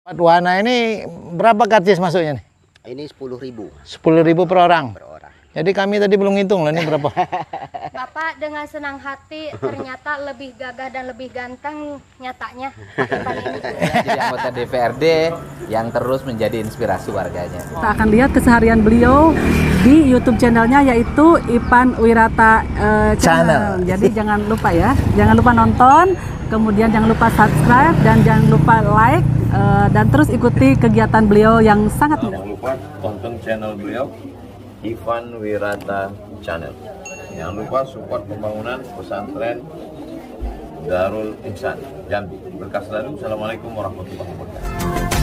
Wana ini berapa karcis masuknya nih? Ini 10.000 10.000 per orang. per orang. Jadi kami tadi belum ngitung loh ini berapa. Bapak dengan senang hati ternyata lebih gagah dan lebih ganteng nyatanya Ivan ini. Jadi anggota DPRD yang terus menjadi inspirasi warganya. Kita akan lihat keseharian beliau di YouTube channelnya yaitu Ivan Wirata channel. Jadi jangan lupa ya, jangan lupa nonton, kemudian jangan lupa subscribe dan jangan lupa like dan terus ikuti kegiatan beliau yang sangat mudah. Jangan lupa tonton channel beliau Ivan Wirata Channel. Jangan lupa support pembangunan pesantren Darul Ihsan Jambi. Berkah selalu. Assalamualaikum warahmatullahi wabarakatuh.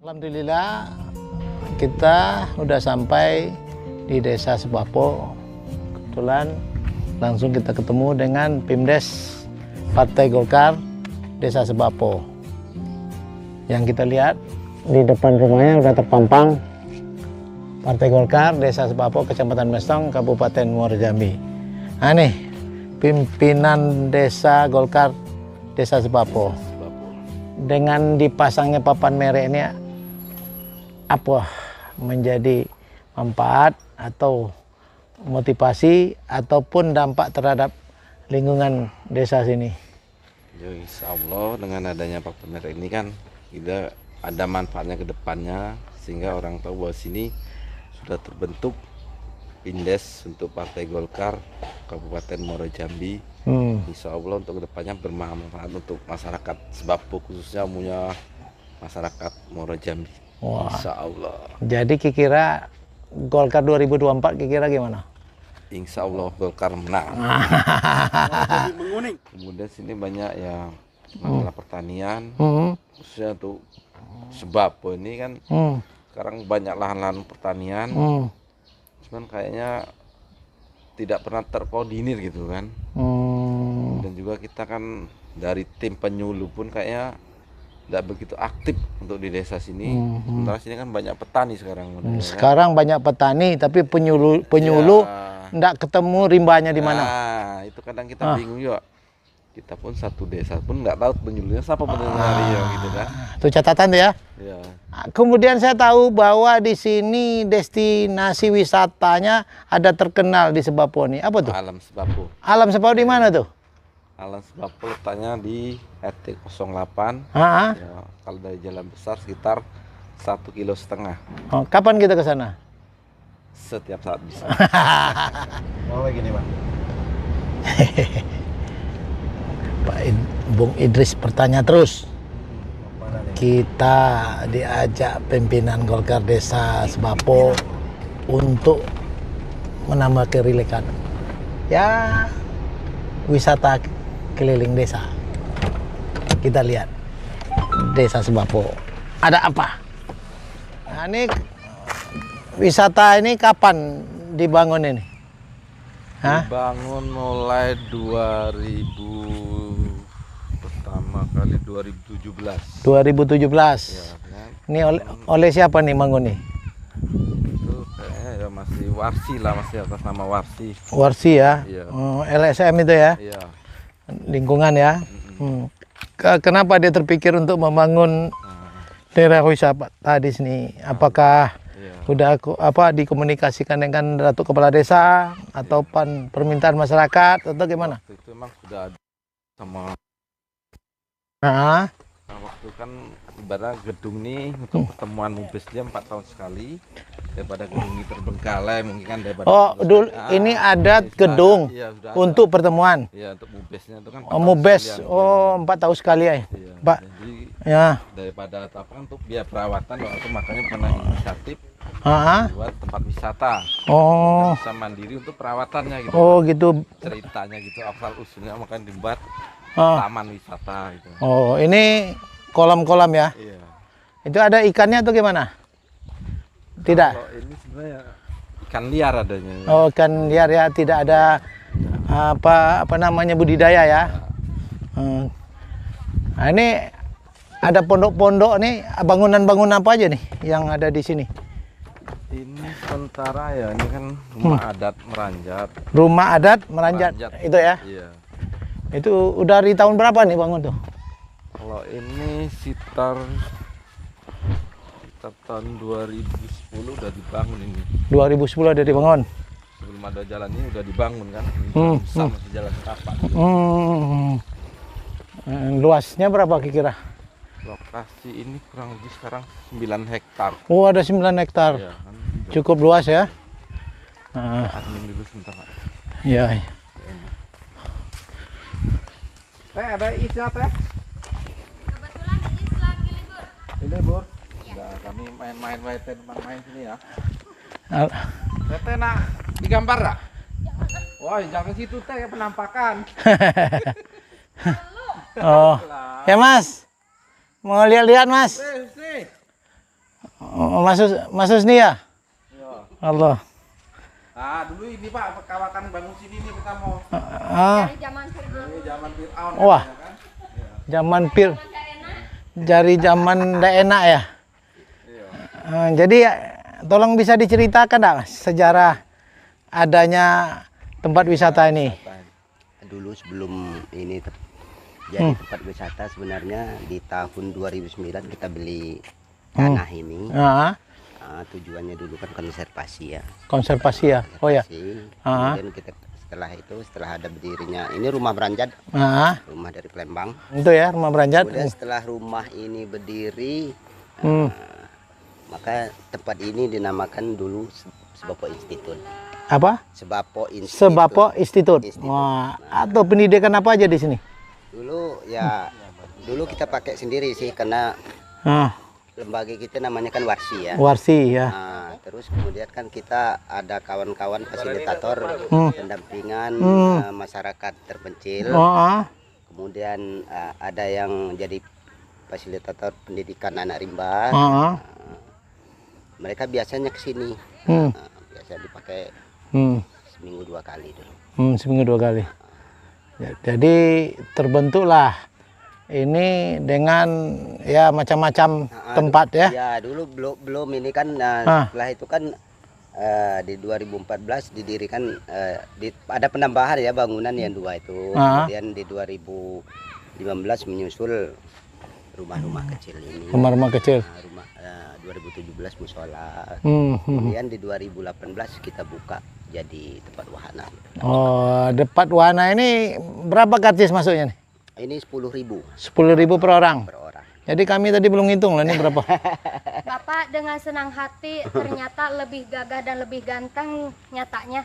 Alhamdulillah kita udah sampai di Desa Sepapo. Kebetulan langsung kita ketemu dengan Pimdes Partai Golkar Desa Sebapo. Yang kita lihat di depan rumahnya udah terpampang Partai Golkar Desa Sebapo, Kecamatan Mestong, Kabupaten Muaro Jambi. Nah nih, pimpinan Desa Golkar Desa Sebapo. Dengan dipasangnya papan merah ini, apa menjadi manfaat atau motivasi ataupun dampak terhadap lingkungan desa sini? Ya, insya Allah dengan adanya papan merah ini kan kita ada manfaatnya ke depannya, sehingga orang tahu bahwa sini sudah terbentuk Pimdes untuk Partai Golkar Kabupaten Muaro Jambi. Insya Allah untuk kedepannya bermanfaat untuk masyarakat Sebapo, khususnya umumnya masyarakat Muaro Jambi. Wah. Insya Allah. Jadi kira Golkar 2024 kira gimana? Insya Allah Golkar menang. Kemudian sini banyak ya masalah pertanian, khususnya untuk Sebapo ini kan sekarang banyak lahan-lahan pertanian, cuman kayaknya tidak pernah terkoordinir gitu kan. Dan juga kita kan dari tim penyuluh pun kayaknya tidak begitu aktif untuk di desa sini. Sementara sini kan banyak petani sekarang. Sekarang banyak petani, tapi penyuluh nggak ketemu rimbanya di mana. Nah, itu kadang kita bingung juga. Kita pun satu desa pun nggak tahu penyuluhnya siapa pendengarnya gitu kan. Itu catatan tuh ya. Iya. Kemudian saya tahu bahwa di sini destinasi wisatanya ada terkenal di Sebapo nih. Apa tuh? Alam Sebapo. Alam Sebapo di mana tuh? Alam Sebapo letaknya di RT 08. Ya, kalau dari jalan besar sekitar 1,5 kilo. Oh, kapan kita ke sana? Setiap saat bisa. Mau gini Bang. Pak Bung Idris bertanya terus. Kita diajak pimpinan Golkar Desa Sebapo untuk menambah kerilikan. Ya, wisata keliling desa. Kita lihat Desa Sebapo. Ada apa? Nah, ini wisata ini kapan dibangun ini? Hah? Dibangun mulai 2017. 2017. Ya, kan? Ini oleh siapa nih bangun nih? Itu kayaknya ya masih Warsi lah, masih atas nama Warsi. Warsi ya? Iya. Oh, LSM itu ya? Iya. Lingkungan ya? Kenapa dia terpikir untuk membangun daerah wisata di sini? Apakah udah dikomunikasikan dengan Datuk Kepala Desa atau permintaan masyarakat atau gimana? Waktu itu memang sudah ada sama. Nah, Waktu kan ibarat gedung ini untuk pertemuan mubes dia 4 tahun sekali, daripada gedung ini terbengkalai mungkin kan daripada. oh dulu ini ada gedung untuk pertemuan. Iya, untuk mubesnya itu kan. Mubes 4 tahun sekali ya, Iya, Pak. jadi Ya. daripada apa kan untuk biaya perawatan waktu itu makanya pernah inisiatif buat tempat wisata. Oh. Bisa mandiri untuk perawatannya gitu. Oh gitu. Ceritanya gitu, asal usulnya makanya dibuat taman wisata gitu. Oh, ini kolam-kolam ya? Iya. Itu ada ikannya atau gimana? Tidak. Kalau ini sebenarnya ikan liar adanya. Oh, ikan liar ya, tidak ada apa namanya budidaya ya. Nah, ini ada pondok-pondok nih, bangunan-bangunan apa aja nih yang ada di sini? Ini sementara ya, ini kan rumah adat Meranjat. Rumah adat Meranjat itu ya? Iya. Itu udah di tahun berapa nih bangun tuh? Kalau ini sekitar tahun 2010 udah dibangun ini. 2010 udah dibangun. Sebelum ada jalan ini udah dibangun kan. Bisa masih jalan setapak. Luasnya berapa kira-kira? Lokasi ini kurang lebih sekarang 9 hektar. Oh, ada 9 hektar. Ya, kan? Cukup luas ya. Admin dulu sebentar, Pak. Iya. Teh, ada isya teh? Kebetulan Iis lagi libur. Ini Bur. Udah kami main-main main sini ya. Teh nak digambar dah? Wah, jangan situ teh ya penampakan. Oh. Ya, Mas. Mau lihat-lihat, Mas? Nih. Oh, Mas Husni ya? Ya. Allah. Ah, dulu ini Pak, kawakan bangun sini nih pertama. Dari zaman Fir'aun. Ini zaman Fir'aun. Wah. katanya kan. Zaman dari zaman ndak enak ya. Jadi tolong bisa diceritakan nggak Mas sejarah adanya tempat wisata ini? Dulu sebelum ini jadi tempat wisata sebenarnya di tahun 2009 kita beli tanah ini. Tujuannya dulu kan konservasi ya. Konservasi ya. Oh ya. Kemudian kita setelah ada berdirinya ini rumah Beranjat, rumah dari Palembang. Itu ya rumah Beranjat. Kemudian setelah rumah ini berdiri, maka tempat ini dinamakan dulu Sebapo Institut. Apa? Sebapo Institut. Sebapo Institut. Wah, atau pendidikan apa aja di sini? Dulu kita pakai sendiri sih karena lembaga kita namanya kan Warsi ya. Warsi ya. Terus kemudian kan kita ada kawan-kawan fasilitator pendampingan masyarakat terpencil. Kemudian ada yang jadi fasilitator pendidikan anak rimba. Mereka biasanya ke sini. Biasa dipakai seminggu 2 kali dulu. Seminggu 2 kali. Jadi terbentuklah ini dengan ya macam-macam tempat ya. Ya dulu belum ini kan setelah itu kan di 2014 didirikan ada penambahan ya bangunan yang 2 itu. Kemudian di 2015 menyusul rumah-rumah kecil ini. Rumah-rumah kecil. 2017 musola. Kemudian di 2018 kita buka jadi tempat wahana. Oh, tempat wahana ini berapa karcis masuknya nih? Ini 10.000. 10.000 per orang. Per orang. Jadi kami tadi belum ngitung lah ini berapa. Bapak dengan senang hati ternyata lebih gagah dan lebih ganteng nyatanya.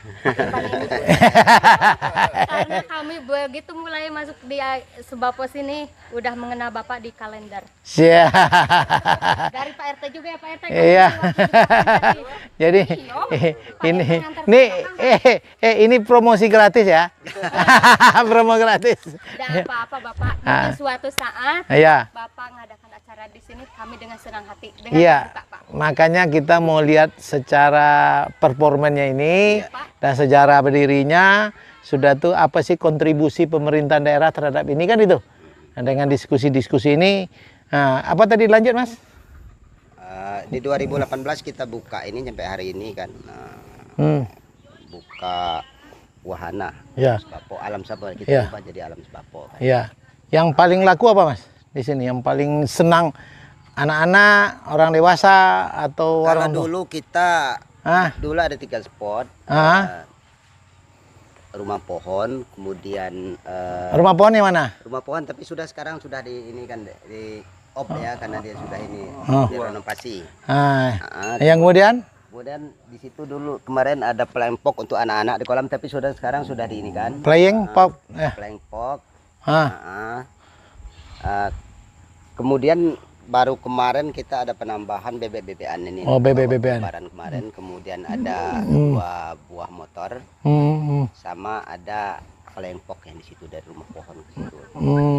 Karena kami begitu mulai masuk di Sebapo sini udah mengenal Bapak di kalender. Siap. Dari Pak RT juga ya Pak RT. Iya. Jadi ini promosi gratis ya. Promo gratis. Tidak apa-apa Bapak. Mungkin suatu saat Bapak ngadakan acara di sini kami dengan senang hati. Iya. Makanya kita mau lihat secara performanya ini dan sejarah berdirinya sudah tuh apa sih kontribusi pemerintahan daerah terhadap ini kan itu. Nah, dengan diskusi-diskusi ini, apa tadi lanjut Mas? Di 2018 kita buka ini sampai hari ini kan, buka wahana. Sebapo Alam Sebapo kita ubah jadi Alam Sebapo. Kan? Iya. Yang paling laku apa Mas di sini? Yang paling senang anak-anak, orang dewasa atau Karena orang dulu kita dulu ada 3 spot. Rumah pohon, kemudian rumah pohon yang mana? Rumah pohon tapi sekarang sudah di ini kan di op ya karena dia sudah ini direnovasi. Yang kemudian di situ dulu kemarin ada playing park untuk anak-anak di kolam tapi sekarang sudah di ini kan. Playing park. Playing park. Kemudian baru kemarin kita ada penambahan bebek-bebekan ini. Oh, bebek-bebekan. Kemarin kemudian ada 2 buah motor. Sama ada playing park yang di situ dari rumah pohon ke situ.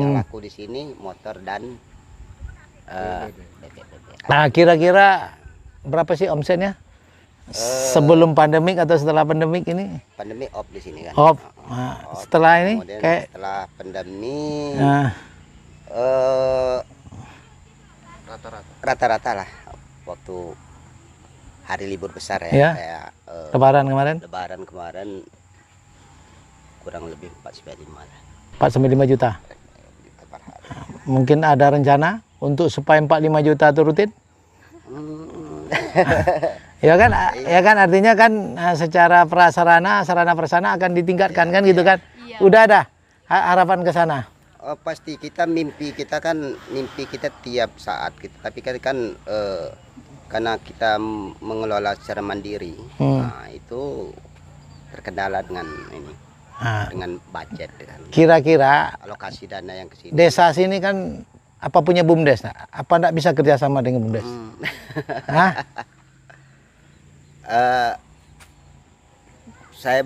Yang laku di sini motor dan bebek-bebekan. Nah, kira-kira berapa sih omsetnya? Sebelum pandemik atau setelah pandemik ini? Pandemi off di sini kan. Off. Setelah ini kayak setelah pandemi rata-rata lah waktu hari libur besar ya. Kayak Lebaran kemarin kurang lebih 4-5 juta. Mungkin ada rencana untuk supaya 4-5 juta itu rutin? Ya kan artinya kan secara sarana prasarana akan ditingkatkan kan gitu kan. Udah ada harapan ke sana. Pasti mimpi kita tiap saat tapi kan karena kita mengelola secara mandiri. Nah, itu terkendala dengan ini. Dengan budget kan. Kira-kira alokasi dana yang ke sini. Desa sini kan apa punya BUMDes? Apa enggak bisa kerjasama dengan BUMDes? Saya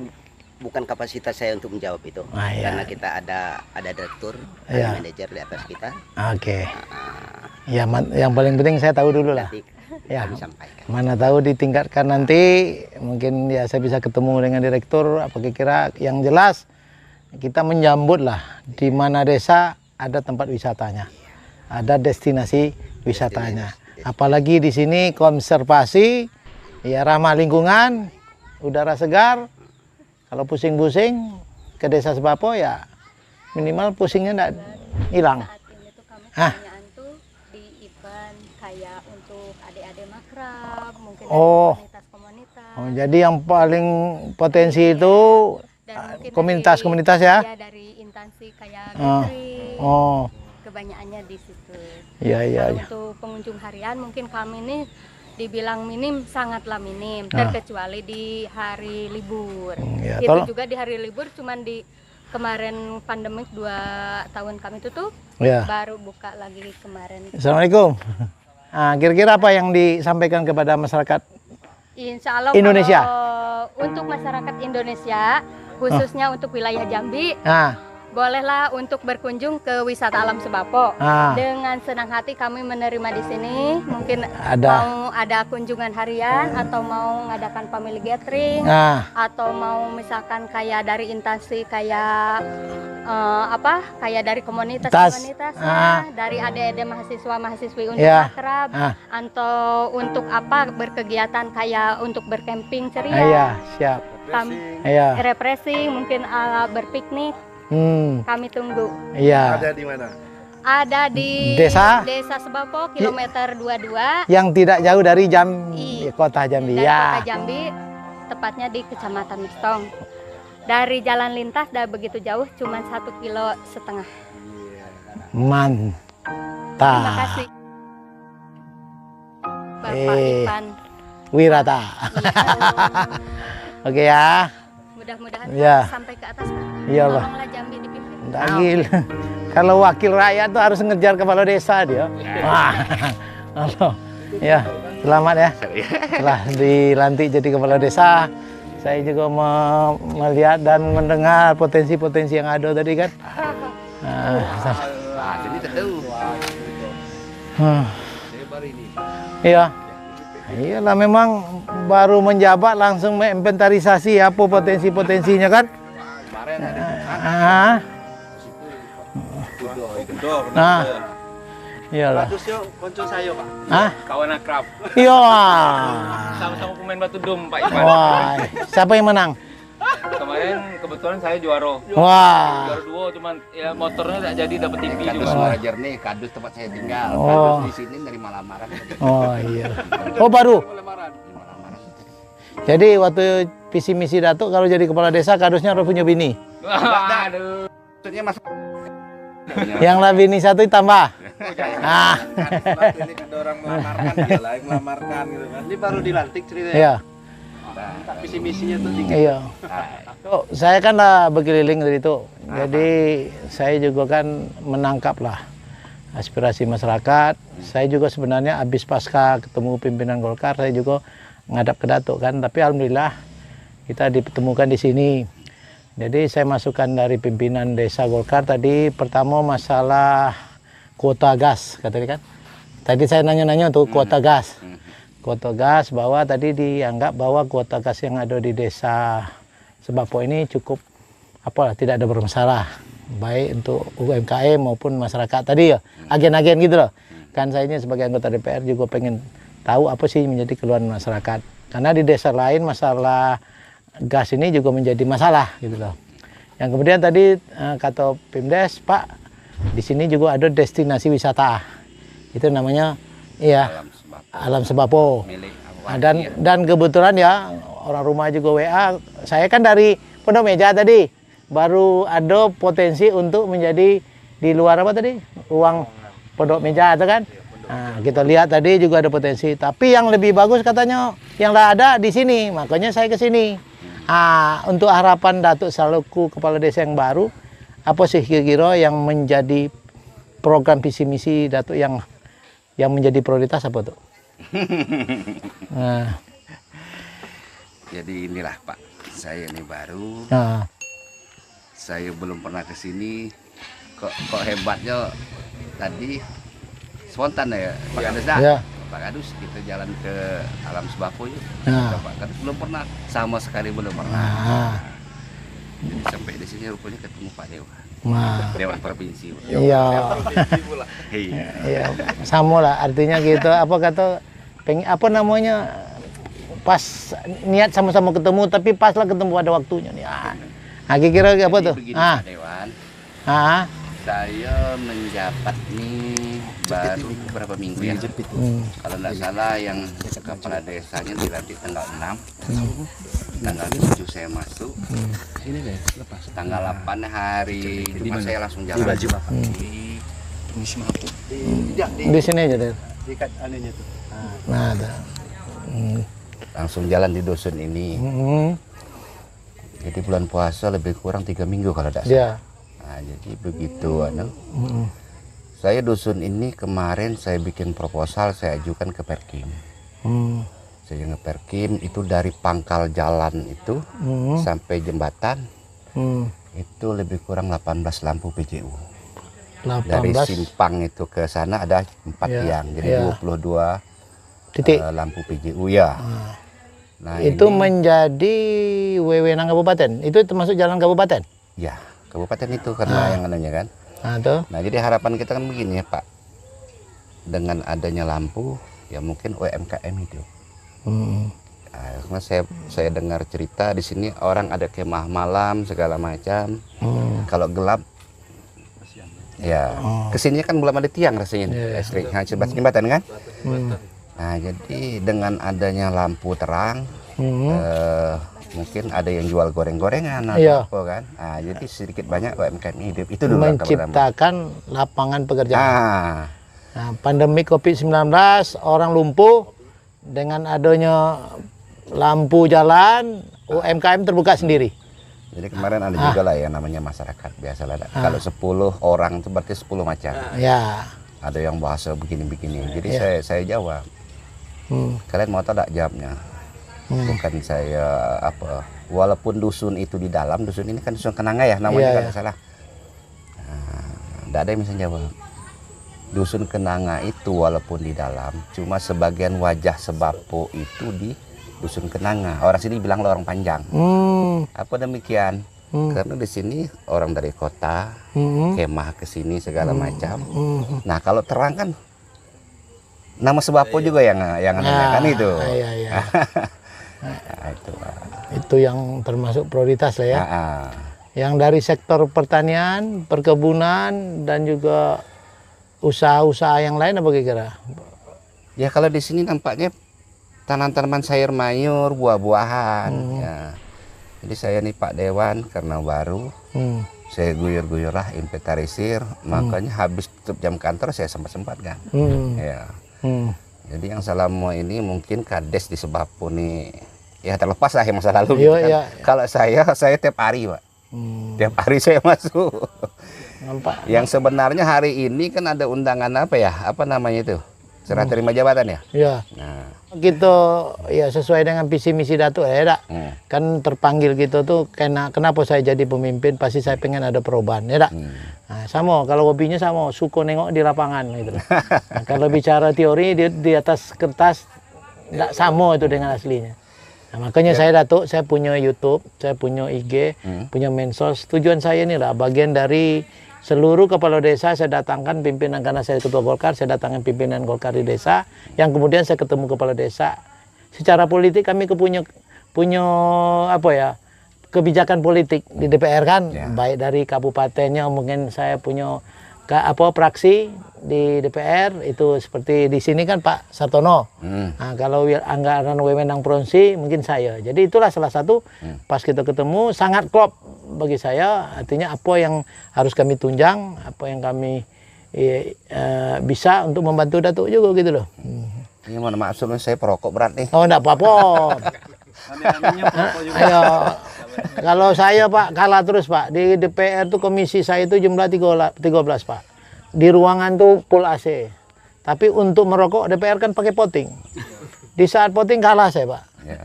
bukan kapasitas saya untuk menjawab itu karena kita ada direktur, ada manajer di atas kita. Oke. Ya, yang paling penting saya tahu dulu lah. Ya, disampaikan. mana tahu ditingkatkan nanti, mungkin ya saya bisa ketemu dengan direktur, apa kira yang jelas kita menyambut lah di mana desa ada tempat wisatanya, ada destinasi wisatanya. Apalagi di sini konservasi, ya ramah lingkungan, udara segar. Kalau pusing-pusing ke desa Sebapo ya minimal pusingnya enggak hilang. Saat ini tuh kami pertanyaan tuh di event kayak untuk adik-adik makrab, mungkin dari Oh. komunitas-komunitas. Oh, jadi yang paling potensi itu Dan mungkin komunitas-komunitas ya? Ya dari instansi kayak Oh. Gentri, Oh, kebanyakannya di situ. iya iya. Kalau iya. untuk pengunjung harian mungkin kami ini dibilang minim, sangatlah minim, Ah. terkecuali di hari libur. Ya, Itu tolong. juga di hari libur cuman di kemarin pandemik 2 tahun kami tutup, Ya. baru buka lagi kemarin. Assalamualaikum. Ah, kira-kira apa yang disampaikan kepada masyarakat? Insya Allah Indonesia. kalau untuk masyarakat Indonesia, khususnya untuk wilayah Jambi, Ah, bolehlah untuk berkunjung ke wisata alam Sebapo. ah, Dengan senang hati kami menerima di sini. Mungkin Ada. mau ada kunjungan harian atau mau mengadakan family gathering ah, atau mau misalkan kayak dari instansi kayak kayak dari komunitas-komunitas Ah. dari adik-adik mahasiswa-mahasiswi untuk Ya. akrab ah, atau untuk berkegiatan kayak untuk bercamping ceria, iya, siap. Iya. refreshing, mungkin berpiknik. Kami tunggu. Iya. Ada di Desa? Sebapo kilometer 22 Yang tidak jauh dari kota Jambi. dari Ya. Kota Jambi, tepatnya di Kecamatan Mestong. Dari jalan lintas dah begitu jauh, cuma 1,5 kilo. Terima Mantap. kasih, Bapak Ipan. Wirata. Oke ya. Mudah-mudahan Ya. sampai ke atas, Pak. Iya, Pak. Tolonglah Jambi dipimpin. Dagil. Kalau wakil rakyat tuh harus ngejar kepala desa dia. Wah. Halo. Ya, selamat ya. Setelah dilantik jadi kepala desa, saya juga melihat dan mendengar potensi-potensi yang ada tadi kan. Iya. Iyalah memang baru menjabat langsung menginventarisasi apa potensi-potensinya kan. Ah. Nah. Iyalah. Konco saya, Pak. Hah? Kawan akrab. Iya. Sama-sama pemain batu dum, Pak Ipan. Wah, siapa yang menang? Kemarin kebetulan saya juara. Wah. Juara 2, cuman ya motornya tak jadi dapat TV Kardus juga. suara jernih, kardus tempat saya tinggal. Oh. Kardus di sini dari lamaran. Oh iya. Oh baru. Jadi waktu visi misi Datuk kalau jadi kepala desa kardusnya harus punya bini. Aduh. Maksudnya mas Yang lah bini satu tambah. Ah. Ini ada orang melamarkan dia lah, yang melamarkan gitu kan. Ini baru dilantik ceritanya. Iya. Visi misinya tuh tinggi. Iya. Oh, saya kan lah berkeliling dari itu. Jadi saya juga kan menangkap lah aspirasi masyarakat. Saya juga sebenarnya habis pasca ketemu pimpinan Golkar, saya juga ngadap ke Datuk kan. Tapi alhamdulillah kita dipertemukan di sini. Jadi saya masukkan dari pimpinan desa Golkar tadi pertama masalah kuota gas katanya kan. Tadi saya nanya-nanya untuk kuota gas. Kuota gas bahwa tadi dianggap bahwa kuota gas yang ada di desa Sebapo ini cukup tidak ada bermasalah baik untuk UMKM maupun masyarakat tadi ya agen-agen gitu loh. Kan saya ini sebagai anggota DPR juga pengen tahu apa sih menjadi keluhan masyarakat. Karena di desa lain masalah gas ini juga menjadi masalah gitu loh. Yang kemudian tadi kata Pimdes, Pak, di sini juga ada destinasi wisata. Itu namanya Alam Sebapo. Dan kebetulan ya orang rumah juga WA, saya kan dari Pondok Meja tadi baru ada potensi untuk menjadi di luar apa tadi? Ruang Pondok Meja itu kan. Nah, kita lihat tadi juga ada potensi, tapi yang lebih bagus katanya yang ada di sini, makanya saya ke sini. Untuk harapan Datuk selaku kepala desa yang baru, apa sih kira-kira yang menjadi program visi misi Datuk yang menjadi prioritas apa tuh? Jadi inilah Pak, saya ini baru. Saya belum pernah ke sini. Kok hebatnya tadi spontan ya Pak Kades dah. Ya. Pak Kadus, kita jalan ke alam Sebapo yuk. Nah. Pak Kadus belum pernah, sama sekali belum pernah. Nah. Jadi sampai di sini rupanya ketemu Pak Dewan. Nah. Dewan Provinsi. Iya. Iya, sama lah artinya gitu. Apa kata apa namanya, pas niat sama-sama ketemu tapi pas lah ketemu pada waktunya nih. Nah, kira-kira apa tuh? Begini, Pak Dewan. Saya menjabat nih baru beberapa minggu ya. Kalau nggak salah yang kepala desanya dilantik tanggal 6. Tanggal 7 saya masuk. Tanggal 8 hari Jumat saya langsung jalan. Di sini aja deh. Nah, ada. Langsung jalan di dusun ini. Jadi bulan puasa lebih kurang 3 minggu kalau tidak salah. Nah, jadi begitu saya dusun ini kemarin saya bikin proposal, saya ajukan ke Perkim. Saya ke Perkim itu dari pangkal jalan itu sampai jembatan itu lebih kurang 18 lampu PJU. 18. Dari simpang itu ke sana ada 4 tiang, jadi 22 titik lampu PJU ya. Nah, itu ini menjadi wewenang kabupaten. Itu termasuk jalan kabupaten? Ya. Kabupaten itu karena yang anunya kan. Nah, jadi harapan kita kan begini ya Pak. Dengan adanya lampu, ya mungkin UMKM hidup. Karena saya dengar cerita di sini orang ada kemah malam segala macam. Kalau gelap, ya kesini kan belum ada tiang rasanya listrik, hanya sebatas jembatan kan. Nah, jadi dengan adanya lampu terang. Mungkin ada yang jual goreng-gorengan atau apa kan. Nah, jadi sedikit banyak UMKM hidup. Itu dulu menciptakan lapangan pekerjaan. Nah, pandemi Covid-19, orang lumpuh, dengan adanya lampu jalan, UMKM terbuka sendiri. Jadi kemarin ada juga lah yang namanya masyarakat biasa lah. Kalau 10 orang itu berarti 10 macam. Ya. Ada yang bahasa begini-begini. Jadi saya jawab. Kalian mau tahu tak jawabnya? Bukan saya apa, walaupun dusun itu di dalam, dusun ini kan dusun Kenanga ya namanya kan salah. Tidak ada yang bisa jawab. Dusun Kenanga itu walaupun di dalam, cuma sebagian wajah Sebapo itu di dusun Kenanga. Orang sini bilang lorong panjang. Apa demikian? Karena di sini orang dari kota, kemah ke sini segala macam. Nah, kalau terang kan nama Sebapo juga yang namanya kan itu. Nah, itu yang termasuk prioritas lah ya. Yang dari sektor pertanian, perkebunan dan juga usaha-usaha yang lain apa kira-kira? Ya kalau di sini nampaknya tanaman-tanaman sayur mayur, buah-buahan. Ya. Jadi saya nih Pak Dewan karena baru, saya guyur-guyur lah inventarisir, makanya habis tutup jam kantor saya sempat-sempat kan. Ya. Jadi yang selama ini mungkin kades di Sebapo nih, ya terlepas lah yang masa lalu. Gitu kan. Kalau saya tiap hari Pak, tiap hari saya masuk. Nampak. Yang sebenarnya hari ini kan ada undangan apa ya, apa namanya itu, serah terima jabatan ya. Iya. Nah, gitu ya sesuai dengan visi misi Datuk ya, kan terpanggil gitu tuh kenapa saya jadi pemimpin, pasti saya pengen ada perubahan ya, Nah, sama kalau hobinya sama suka nengok di lapangan gitu. Nah, kalau bicara teori di atas kertas tidak sama itu dengan aslinya. Nah, makanya saya Datuk, saya punya YouTube, saya punya IG, punya medsos. Tujuan saya ini lah bagian dari seluruh kepala desa saya datangkan pimpinan, karena saya ketua Golkar, saya datangkan pimpinan Golkar di desa, yang kemudian saya ketemu kepala desa. Secara politik kami punya apa ya, kebijakan politik di DPR kan, baik dari kabupatennya, mungkin saya punya praksi di DPR itu seperti di sini kan Pak Sartono. Nah, kalau anggaran wewenang provinsi mungkin saya. Jadi itulah salah satu pas kita ketemu sangat klop bagi saya, artinya apa yang harus kami tunjang, apa yang kami bisa untuk membantu Datuk juga gitu loh. Ini mohon maaf sebelum saya perokok berat nih. Oh, enggak apa-apa. Ayo. Kalau saya Pak kalah terus Pak. Di DPR tuh komisi saya itu jumlah 13 Pak. Di ruangan tuh full AC. Tapi untuk merokok DPR kan pakai voting. Di saat voting kalah saya Pak.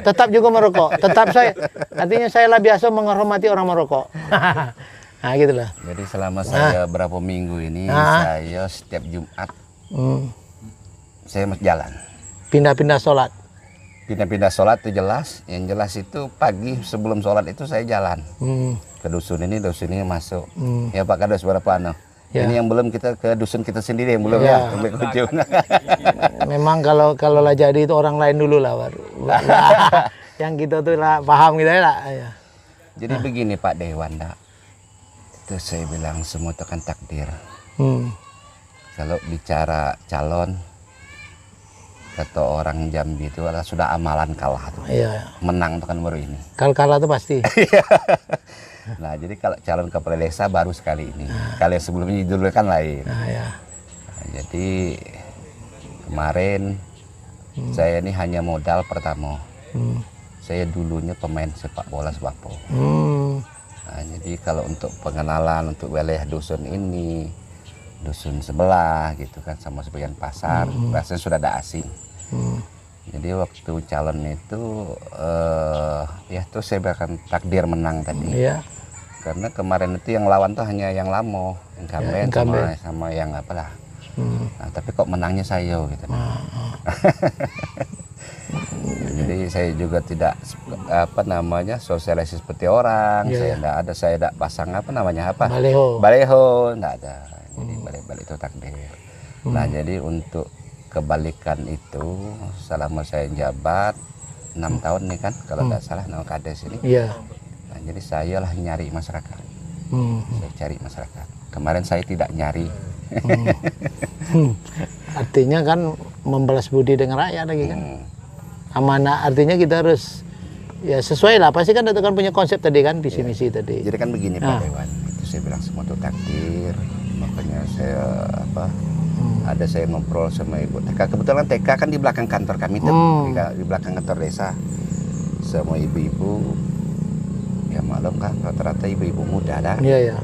Tetap juga merokok. Tetap saya. Artinya saya lah biasa menghormati orang merokok. Nah gitulah. Jadi selama saya berapa minggu ini saya setiap Jumat saya jalan. Pindah-pindah sholat. Pindah-pindah sholat itu jelas. Yang jelas itu pagi sebelum sholat itu saya jalan ke dusun ini masuk. Ya Pak Kades berapa anu? Ya. Ini yang belum kita ke dusun kita sendiri yang belum ya, sampai ke ujung. Memang kalau lah jadi itu orang lain dulu lah baru. Yang kita tuh lah paham gitu ya lah. Ya. Jadi begini Pak Dewanda, itu saya bilang semua itu kan takdir. Kalau bicara calon, kata orang Jambi itu adalah sudah amalan kalah tuh. Iya. Menang tuh kan baru ini. Kalau kalah tuh pasti. Nah jadi kalau calon kepala desa baru sekali ini. Kalau yang sebelumnya judulnya kan lain. Ya. Nah, jadi kemarin saya ini hanya modal pertama. Saya dulunya pemain sepak bola Sebapo. Nah, jadi kalau untuk pengenalan untuk wilayah dusun ini, dusun sebelah gitu kan, sama sebagian pasar, rasanya sudah ada asing. Jadi waktu calon itu ya tuh saya bahkan takdir menang tadi. Iya. Karena kemarin itu yang lawan tuh hanya yang lamo, incumbent sama yang apalah. Nah, tapi kok menangnya saya gitu. Jadi saya juga tidak sosialisasi seperti orang. Saya tidak pasang baleho, enggak ada. Jadi balik itu takdir. Nah, jadi untuk kebalikan itu selama saya jabat 6 tahun nih kan kalau tidak salah nama Kades ini. Iya. Nah, jadi saya lah nyari masyarakat. Saya cari masyarakat. Kemarin saya tidak nyari. Artinya kan membalas budi dengan rakyat lagi kan. Amanah artinya kita harus ya sesuai lah. Pasti kan itu kan punya konsep tadi kan visi misi tadi. Jadi kan begini Pak Dewan. Itu saya bilang semua itu takdir. Makanya saya ada saya ngobrol sama Ibu TK. Kebetulan TK kan di belakang kantor kami tuh, di belakang kantor desa. Semua ibu-ibu, ya maklum kan rata-rata ibu-ibu muda dah. Iya ya.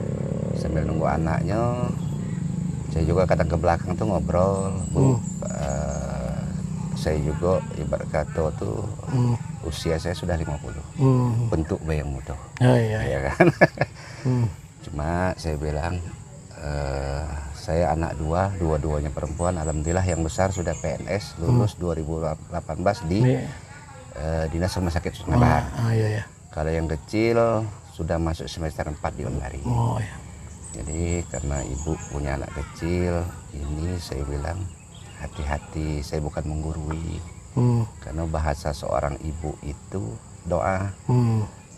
Sambil nunggu anaknya, saya juga kadang ke belakang tuh ngobrol, Bu. Saya juga ibarat kata tuh usia saya sudah 50. Bentuk bayi yang muda. Oh iya. Ya kan. Cuma saya bilang saya anak dua-duanya perempuan. Alhamdulillah yang besar sudah PNS, lulus 2018 di Dinas Rumah Sakit Sungai Bahar. Iya. Kalau yang kecil sudah masuk semester 4 di Undari. Oh iya. Jadi karena ibu punya anak kecil, ini saya bilang hati-hati, saya bukan menggurui. Karena bahasa seorang ibu itu doa.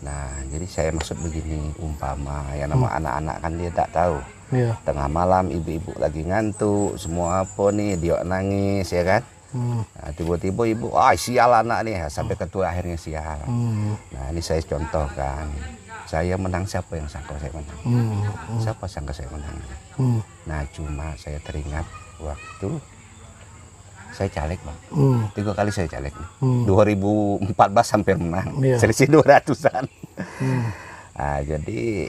Nah, jadi saya maksud begini, umpama yang nama anak-anak kan dia tak tahu. Iya. Tengah malam ibu-ibu lagi ngantuk, semua apa nih, dia nangis ya kan. Nah, tiba-tiba ibu, sial anak nih, sampai ketua akhirnya sial. Nah, ini saya contohkan. Saya menang, siapa yang sangka saya menang? Siapa sangka saya menang? Nah, cuma saya teringat waktu saya caleg Bang. 3 kali saya caleg. 2014 hampir menang. Selisih 200-an. Nah, jadi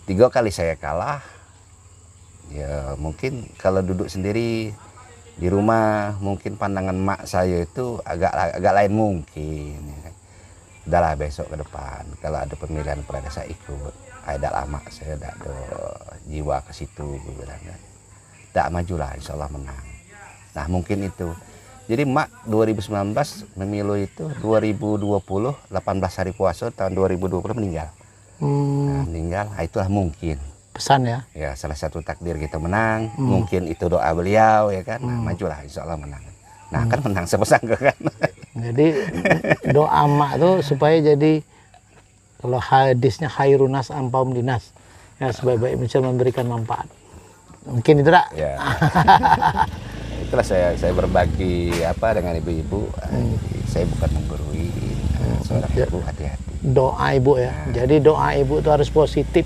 3 kali saya kalah. Ya mungkin kalau duduk sendiri di rumah mungkin pandangan mak saya itu agak lain mungkin. Udahlah besok ke depan kalau ada pemilihan kepala desa ikut. Ada lama saya tidak ada jiwa ke situ, bilangnya. Tak majulah, insya Allah menang. Nah mungkin itu. Jadi mak 2019 memilu itu 2020 18 hari puasa tahun 2020 meninggal. Nah, meninggal, itulah mungkin. Pesan ya. Ya salah satu takdir kita menang. Mungkin itu doa beliau ya kan. Nah, majulah insya Allah menang. Nah kan menang siapa sangka kan. Jadi doa mak tuh supaya jadi kalau hadisnya khairunas ampaum dinas. Ya sebaik-baik bisa memberikan manfaat. Mungkin itu tak? Ya. Itulah saya berbagi dengan ibu-ibu. Saya bukan menggurui seorang ibu, hati-hati. Doa ibu ya. Jadi doa ibu itu harus positif.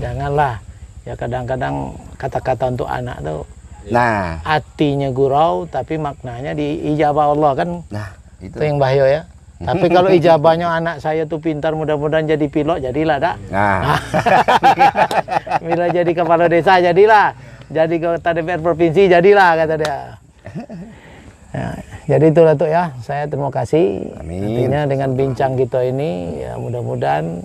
Janganlah ya kadang-kadang kata-kata untuk anak tuh. Nah, hatinya gurau tapi maknanya diijabah Allah kan. Nah, itu yang bahaya ya. Tapi kalau ijabahnya anak saya tuh pintar, mudah-mudahan jadi pilot, jadilah dak. Nah. Bila jadi kepala desa jadilah. Jadi ketua DPR provinsi jadilah kata dia. Ya, jadi itulah tuh ya. Saya terima kasih. Amin. Artinya dengan bincang kita ini ya mudah-mudahan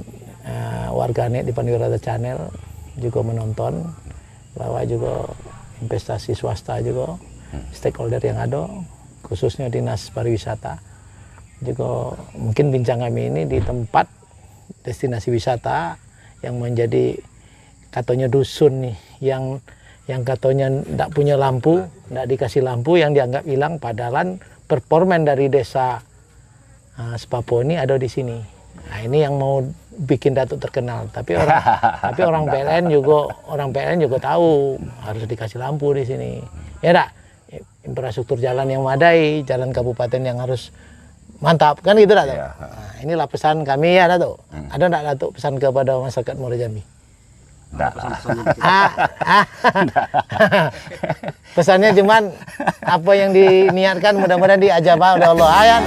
warganet di Panwirata Channel juga menonton bahwa juga investasi swasta juga stakeholder yang ada khususnya Dinas Pariwisata. Juga mungkin bincang kami ini di tempat destinasi wisata yang menjadi katanya dusun nih, yang katanya tidak punya lampu, tidak dikasih lampu, yang dianggap hilang, padahal performan dari desa Sepapo ini ada di sini. Nah, ini yang mau bikin Datuk terkenal, tapi orang PLN juga tahu harus dikasih lampu di sini. Ya enggak? Infrastruktur jalan yang memadai, jalan kabupaten yang harus mantap, kan gitu Datuk? Ya. Nah, inilah pesan kami ya Datuk. Ada enggak Datuk pesan kepada masyarakat Muara Jambi? Pesannya cuman apa yang diniatkan mudah-mudahan diajabah oleh Allah. Ayan.